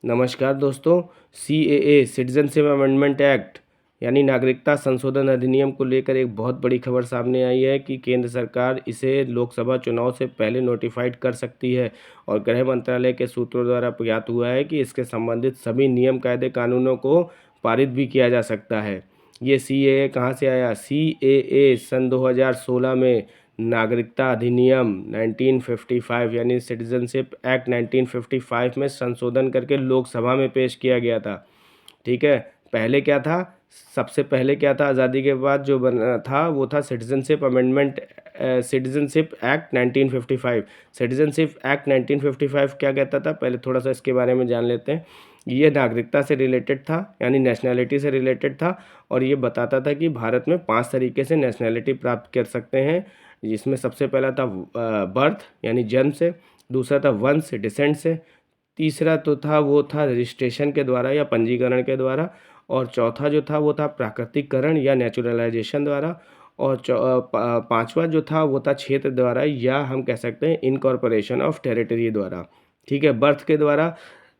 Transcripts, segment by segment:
नमस्कार दोस्तों। CAA citizenship amendment act यानी नागरिकता संशोधन अधिनियम को लेकर एक बहुत बड़ी खबर सामने आई है कि केंद्र सरकार इसे लोकसभा चुनाव से पहले नोटिफाइड कर सकती है और गृह मंत्रालय के सूत्रों द्वारा ज्ञात हुआ है कि इसके संबंधित सभी नियम कायदे कानूनों को पारित भी किया जा सकता है। ये CAA कहाँ से आया? CAA सन 2016 में नागरिकता अधिनियम 1955 यानी सिटीजनशिप एक्ट 1955 में संशोधन करके लोकसभा में पेश किया गया था। ठीक है, पहले क्या था? सबसे पहले क्या था? आज़ादी के बाद जो बना था वो था citizenship citizenship act 1955। Citizenship act 1955 क्या कहता था? पहले थोड़ा सा इसके बारे में जान लेते हैं। ये नागरिकता से रिलेटेड था, यानी नेशनैलिटी से रिलेटेड था, और ये बताता था कि भारत में 5 तरीके से नेशनैलिटी प्राप्त कर सकते हैं। जिसमें सबसे पहला था बर्थ यानी जन्म से, दूसरा था वंश डिसेंट से, तीसरा तो था वो था रजिस्ट्रेशन के द्वारा या पंजीकरण के द्वारा, और चौथा जो था वो था प्राकृतिकरण या नेचुरलाइजेशन द्वारा, और पांचवा जो था वो था क्षेत्र द्वारा या हम कह सकते हैं इनकॉर्पोरेशन ऑफ टेरिटरी द्वारा। ठीक है, बर्थ के द्वारा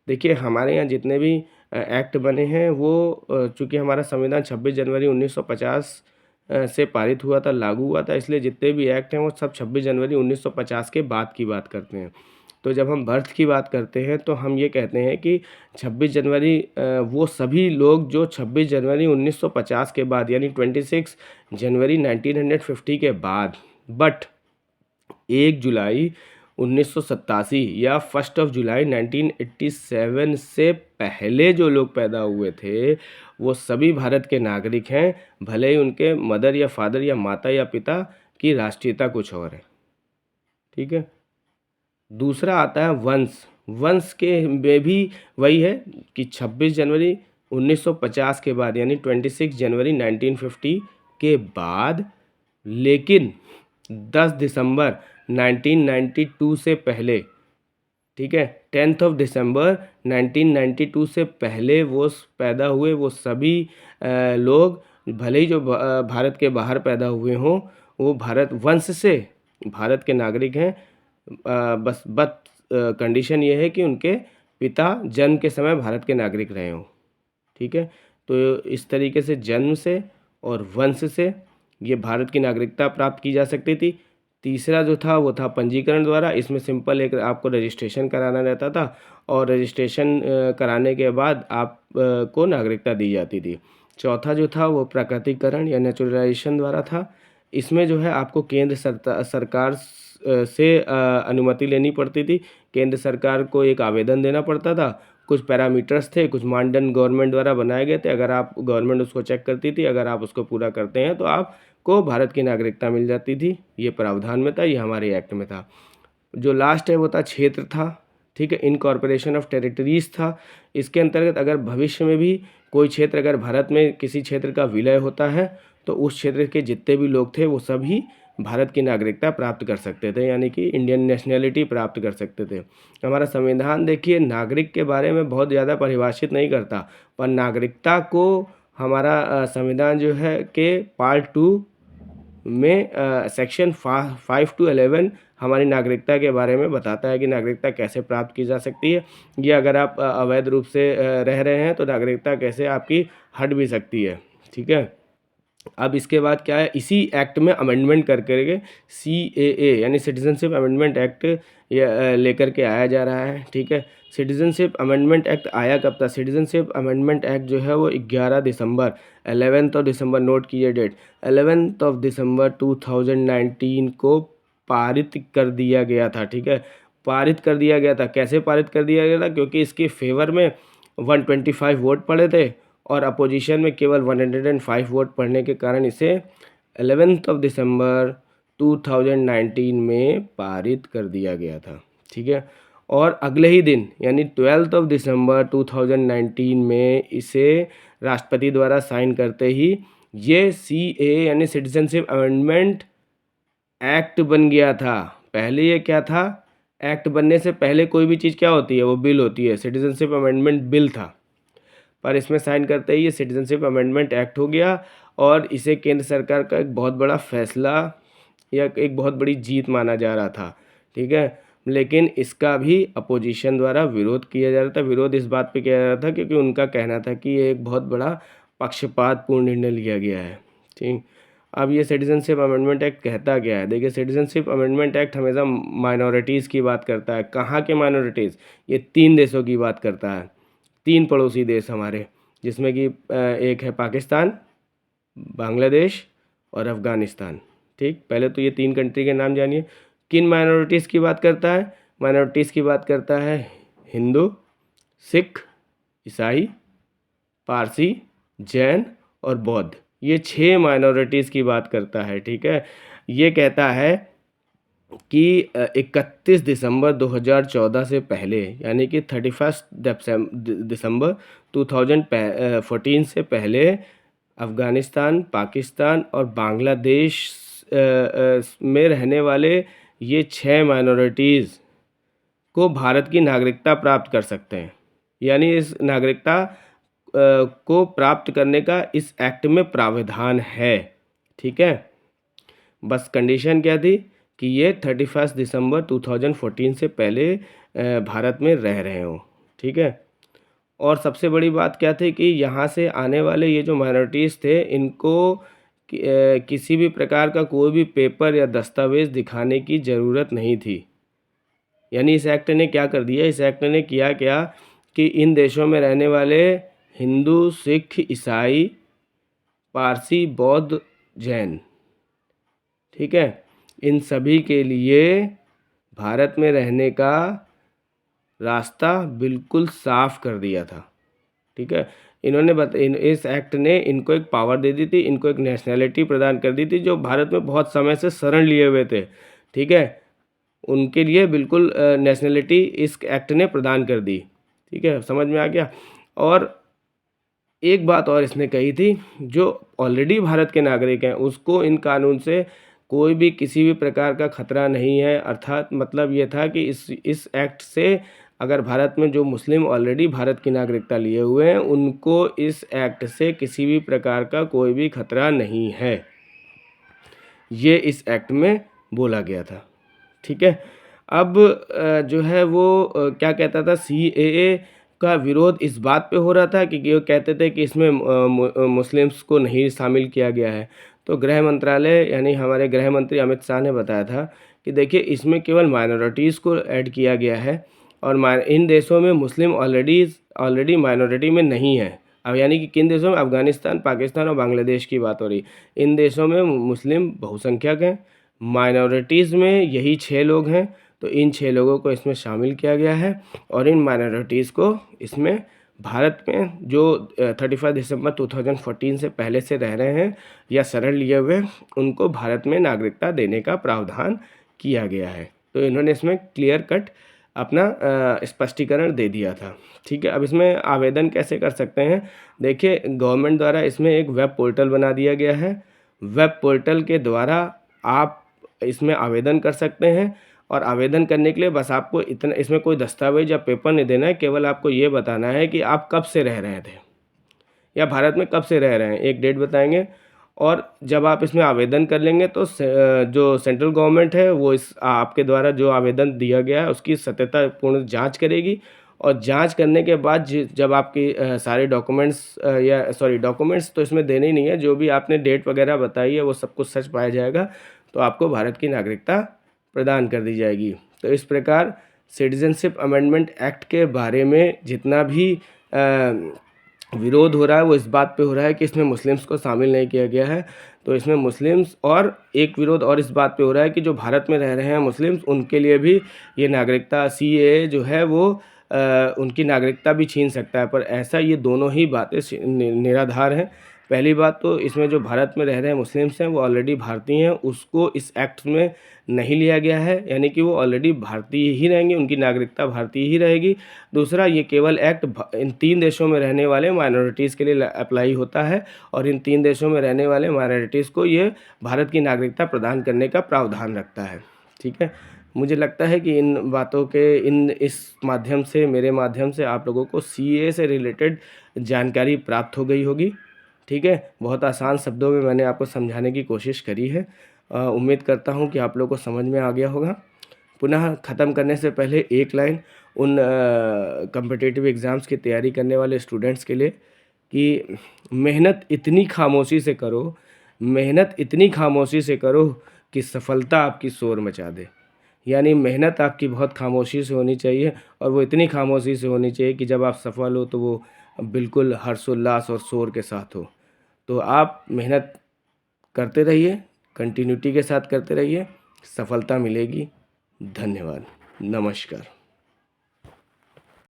देखिए हमारे यहाँ जितने भी एक्ट बने हैं वो चूँकि हमारा संविधान 26 जनवरी 1950 से पारित हुआ था, लागू हुआ था, इसलिए जितने भी एक्ट हैं वो सब 26 जनवरी 1950 के बाद की बात करते हैं। तो जब हम बर्थ की बात करते हैं तो हम ये कहते हैं कि 26 जनवरी वो सभी लोग जो 26 जनवरी 1950 के बाद यानी 26 जनवरी 1950 के बाद बट 1 जुलाई 1987 या 1 जुलाई 1987 से पहले जो लोग पैदा हुए थे वो सभी भारत के नागरिक हैं, भले ही उनके मदर या फादर या माता या पिता की राष्ट्रीयता कुछ और है। ठीक है, दूसरा आता है वंश। वंश के में भी वही है कि 26 जनवरी 1950 के बाद यानी 26 जनवरी 1950 के बाद, लेकिन 10 दिसंबर 1992 से पहले, ठीक है, 10 दिसंबर 1992 से पहले वो पैदा हुए वो सभी लोग, भले ही जो भारत के बाहर पैदा हुए हों, वो भारत वंश से भारत के नागरिक हैं। बस कंडीशन ये है कि उनके पिता जन्म के समय भारत के नागरिक रहे हों। ठीक है, तो इस तरीके से जन्म से और वंश से ये भारत की नागरिकता प्राप्त की जा सकती थी। तीसरा जो था वो था पंजीकरण द्वारा। इसमें सिंपल एक आपको रजिस्ट्रेशन कराना रहता था और रजिस्ट्रेशन कराने के बाद आप को नागरिकता दी जाती थी। चौथा जो था वो प्राकृतिकरण या नेचुरलाइजेशन द्वारा था। इसमें जो है आपको केंद्र सरकार से अनुमति लेनी पड़ती थी। केंद्र सरकार को एक आवेदन देना पड़ता था, कुछ पैरामीटर्स थे, कुछ मानदंड गवर्नमेंट द्वारा बनाए गए थे। अगर आप गवर्नमेंट उसको चेक करती थी, अगर आप उसको पूरा करते हैं तो आपको भारत की नागरिकता मिल जाती थी। ये प्रावधान में था, ये हमारे एक्ट में था। जो लास्ट है वो था क्षेत्र था। ठीक है, इनकॉर्पोरेशन ऑफ टेरिटरीज था। इसके अंतर्गत अगर भविष्य में भी कोई क्षेत्र, अगर भारत में किसी क्षेत्र का विलय होता है तो उस क्षेत्र के जितने भी लोग थे वो सभी भारत की नागरिकता प्राप्त कर सकते थे, यानी कि इंडियन नेशनैलिटी प्राप्त कर सकते थे। हमारा संविधान देखिए नागरिक के बारे में बहुत ज़्यादा परिभाषित नहीं करता, पर नागरिकता को हमारा संविधान जो है कि पार्ट 2 में सेक्शन 5 to 11 हमारी नागरिकता के बारे में बताता है कि नागरिकता कैसे प्राप्त की जा सकती है। ये अगर आप अवैध रूप से रह रहे हैं तो नागरिकता कैसे आपकी हट भी सकती है। ठीक है, अब इसके बाद क्या है, इसी एक्ट में अमेंडमेंट करके CAA यानी सिटीजनशिप अमेंडमेंट एक्ट लेकर के आया जा रहा है। ठीक है, सिटीजनशिप अमेंडमेंट एक्ट आया कब था? सिटीजनशिप अमेंडमेंट एक्ट जो है वो 11 दिसंबर 11 दिसंबर, नोट कीजिए डेट, 11 दिसंबर 2019 को पारित कर दिया गया था। ठीक है, पारित कर दिया गया था। कैसे पारित कर दिया गया था? क्योंकि इसके फेवर में 125 वोट पड़े थे और अपोजिशन में केवल 105 वोट पड़ने के कारण इसे 11 दिसंबर 2019 में पारित कर दिया गया था। ठीक है, और अगले ही दिन यानी 12 दिसंबर 2019 में इसे राष्ट्रपति द्वारा साइन करते ही ये CAA यानी सिटीजनशिप अमेंडमेंट एक्ट बन गया था। पहले ये क्या था? एक्ट बनने से पहले कोई भी चीज़ क्या होती है? वो बिल होती है। सिटीजनशिप अमेंडमेंट बिल था, पर इसमें साइन करते ही ये सिटीजनशिप अमेंडमेंट एक्ट हो गया और इसे केंद्र सरकार का एक बहुत बड़ा फैसला या एक बहुत बड़ी जीत माना जा रहा था। ठीक है, लेकिन इसका भी अपोजिशन द्वारा विरोध किया जा रहा था। विरोध इस बात पे किया जा रहा था क्योंकि उनका कहना था कि ये एक बहुत बड़ा पक्षपातपूर्ण निर्णय लिया गया है। ठीक, अब ये सिटीजनशिप अमेंडमेंट एक्ट कहता क्या है? देखिए, सिटीजनशिप अमेंडमेंट एक्ट हमेशा माइनॉरिटीज़ की बात करता है। कहाँ के माइनॉरिटीज़? ये 3 देशों की बात करता है, 3 पड़ोसी देश हमारे, जिसमें कि एक है पाकिस्तान, बांग्लादेश और अफ़गानिस्तान। ठीक, पहले तो ये 3 कंट्री के नाम जानिए। किन माइनॉरिटीज़ की बात करता है? माइनॉरिटीज़ की बात करता है हिंदू, सिख, ईसाई, पारसी, जैन और बौद्ध। ये 6 माइनॉरिटीज़ की बात करता है। ठीक है, ये कहता है कि 31 दिसंबर 2014 से पहले, यानी कि 31 दिसंबर 2014 से पहले अफ़गानिस्तान, पाकिस्तान और बांग्लादेश में रहने वाले ये 6 माइनॉरिटीज़ को भारत की नागरिकता प्राप्त कर सकते हैं। यानी इस नागरिकता को प्राप्त करने का इस एक्ट में प्रावधान है। ठीक है, बस कंडीशन क्या थी कि ये 31 दिसंबर 2014 से पहले भारत में रह रहे हों। ठीक है, और सबसे बड़ी बात क्या थी कि यहाँ से आने वाले ये जो माइनॉरिटीज़ थे, इनको किसी भी प्रकार का कोई भी पेपर या दस्तावेज़ दिखाने की ज़रूरत नहीं थी। यानी इस एक्ट ने क्या कर दिया? इस एक्ट ने किया क्या कि इन देशों में रहने वाले हिंदू, सिख, ईसाई, पारसी, बौद्ध, जैन, ठीक है, इन सभी के लिए भारत में रहने का रास्ता बिल्कुल साफ कर दिया था। ठीक है, इस एक्ट ने इनको एक पावर दे दी थी, इनको एक नेशनैलिटी प्रदान कर दी थी, जो भारत में बहुत समय से शरण लिए हुए थे। ठीक है, उनके लिए बिल्कुल नेशनैलिटी इस एक्ट ने प्रदान कर दी। ठीक है, समझ में आ गया। और एक बात और इसने कही थी, जो ऑलरेडी भारत के नागरिक हैं उसको इन कानून से कोई भी किसी भी प्रकार का खतरा नहीं है। अर्थात मतलब ये था कि इस एक्ट से अगर भारत में जो मुस्लिम ऑलरेडी भारत की नागरिकता लिए हुए हैं, उनको इस एक्ट से किसी भी प्रकार का कोई भी खतरा नहीं है। ये इस एक्ट में बोला गया था। ठीक है, अब जो है वो क्या कहता था, CAA का विरोध इस बात पे हो रहा था कि वो कहते थे कि इसमें मुस्लिम्स को नहीं शामिल किया गया है। तो गृह मंत्रालय यानी हमारे गृह मंत्री अमित शाह ने बताया था कि देखिए, इसमें केवल माइनॉरिटीज़ को ऐड किया गया है और इन देशों में मुस्लिम ऑलरेडी माइनॉरिटी में नहीं है। अब यानी कि किन देशों में? अफ़गानिस्तान, पाकिस्तान और बांग्लादेश की बात हो रही। इन देशों में मुस्लिम बहुसंख्यक हैं, माइनॉरिटीज़ में यही 6 लोग हैं। तो इन 6 लोगों को इसमें शामिल किया गया है और इन माइनॉरिटीज़ को इसमें भारत में जो 31 दिसंबर 2014 से पहले से रह रहे हैं या शरण लिए हुए, उनको भारत में नागरिकता देने का प्रावधान किया गया है। तो इन्होंने इसमें क्लियर कट अपना स्पष्टीकरण दे दिया था। ठीक है, अब इसमें आवेदन कैसे कर सकते हैं? देखिए, गवर्नमेंट द्वारा इसमें एक वेब पोर्टल बना दिया गया है। वेब पोर्टल के द्वारा आप इसमें आवेदन कर सकते हैं और आवेदन करने के लिए बस आपको इतना, इसमें कोई दस्तावेज या पेपर नहीं देना है, केवल आपको ये बताना है कि आप कब से रह रहे थे या भारत में कब से रह रहे हैं, एक डेट बताएंगे। और जब आप इसमें आवेदन कर लेंगे तो जो सेंट्रल गवर्नमेंट है वो इस आपके द्वारा जो आवेदन दिया गया है उसकी सत्यतापूर्ण जांच करेगी और जांच करने के बाद जब आपकी सारे डॉक्यूमेंट्स तो इसमें देने ही नहीं है, जो भी आपने डेट वगैरह बताई है वो सब कुछ सच पाया जाएगा, तो आपको भारत की नागरिकता प्रदान कर दी जाएगी। तो इस प्रकार सिटीजनशिप अमेंडमेंट एक्ट के बारे में जितना भी विरोध हो रहा है वो इस बात पे हो रहा है कि इसमें मुस्लिम्स को शामिल नहीं किया गया है। तो इसमें मुस्लिम्स, और एक विरोध और इस बात पे हो रहा है कि जो भारत में रह रहे हैं मुस्लिम्स, उनके लिए भी ये नागरिकता CAA जो है वो उनकी नागरिकता भी छीन सकता है। पर ऐसा ये दोनों ही बातें निराधार हैं। पहली बात तो इसमें जो भारत में रह रहे हैं मुस्लिम्स हैं वो ऑलरेडी भारतीय हैं, उसको इस एक्ट में नहीं लिया गया है, यानी कि वो ऑलरेडी भारतीय ही रहेंगे, उनकी नागरिकता भारतीय ही रहेगी। दूसरा, ये केवल एक्ट इन 3 देशों में रहने वाले माइनॉरिटीज़ के लिए अप्लाई होता है और इन 3 देशों में रहने वाले माइनॉरिटीज़ को ये भारत की नागरिकता प्रदान करने का प्रावधान रखता है। ठीक है, मुझे लगता है कि इन बातों के इस माध्यम से, मेरे माध्यम से आप लोगों को CAA से रिलेटेड जानकारी प्राप्त हो गई होगी। ठीक है, बहुत आसान शब्दों में मैंने आपको समझाने की कोशिश करी है। उम्मीद करता हूँ कि आप लोगों को समझ में आ गया होगा। पुनः ख़त्म करने से पहले एक लाइन उन कॉम्पिटिटिव एग्ज़ाम्स की तैयारी करने वाले स्टूडेंट्स के लिए कि मेहनत इतनी खामोशी से करो, मेहनत इतनी खामोशी से करो कि सफलता आपकी शोर मचा दे। यानी मेहनत आपकी बहुत खामोशी से होनी चाहिए और वो इतनी खामोशी से होनी चाहिए कि जब आप सफल हो तो वो बिल्कुल हर्षोल्लास और शोर के साथ हो। तो आप मेहनत करते रहिए, कंटिन्यूटी के साथ करते रहिए, सफलता मिलेगी। धन्यवाद। नमस्कार।